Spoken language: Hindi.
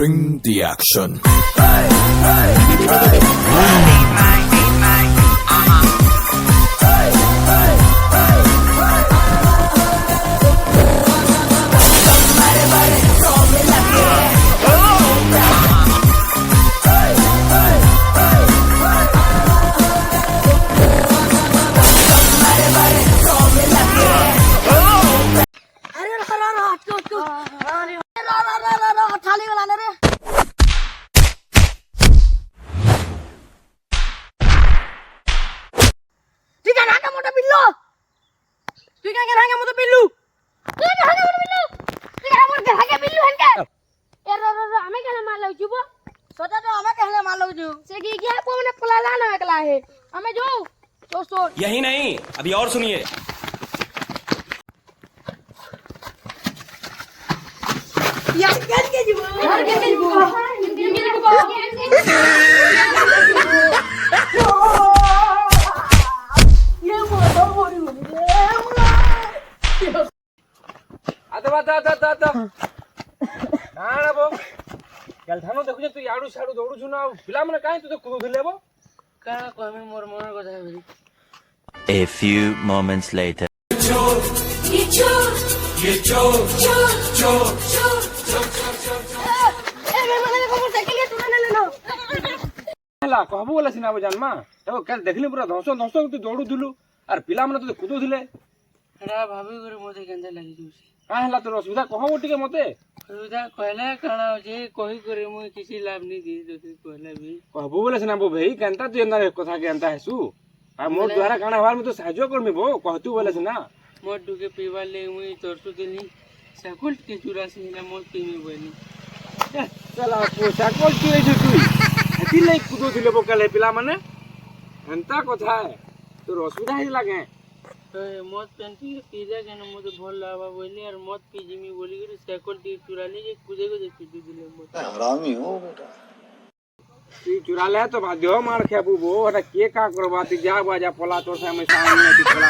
Bring the action. यही नहीं, अभी और सुनिए। ଦେଖୁଛ ତୁ ଇଆଡୁ ସିଆଡୁ ଦୌଡୁଛୁ ନା ପିଲାମାନେ କାହିଁ ତୁ କୁଦୁଥିଲେ ବୋ କାଣା କହିବି ମୋର ମନର କଥା ଭାଇ। A few moments later. ହେଲା कहबୁ ବୋଲେ ସିନା ଜାନମା ଦେଖିଲି ପୁରା ଧସ ଧସ ତୁ ଦୌଡୁଥିଲୁ ଆର ପିଲାମାନେ ତତେ କୁଦୁଥିଲେ ହେଟା ଭାବି କରି ମତେ କେନ୍ତା ଲାଗିଯାଉଛି। କାଁ ହେଲା ତୋର ଅସୁବିଧା କହବ ଟିକେ ମତେ। ଅସୁବିଧା କହିଲେ କାଣା ଅଛି କହି କରି ମୁଇଁ କିଛି ଲାଭ ନି ଦି ତତେ କହିଲେ ବି कहबू बोले सिना बो भाई केनता तू एंदा कथा के एंता हेसु आ मोर द्वारा काना हवार में तो साहाय्य करमी बो कहतू बोले सिना मोर डुके पीवार ले मुई तरसु दिली साकुल के चुरासी हिला मोर पीमी बनी चला पोसा कोल तू एजु तू हती ले कुदो दिले बो कले पिला माने एंता कथा है तोर असुविधा ही लागे मत पेंटी पीजा के न मते भल लावा बोली और मत पीजिमी बोली कर साकुल ती चुरा ले जे कुदे को देखि दिले मत हरामी हो बेटा। तू चुरा ले तो भाद्यो मार खेबू बो हटा के का करबा ती जा बाजा पला तोर से में सामने ती पला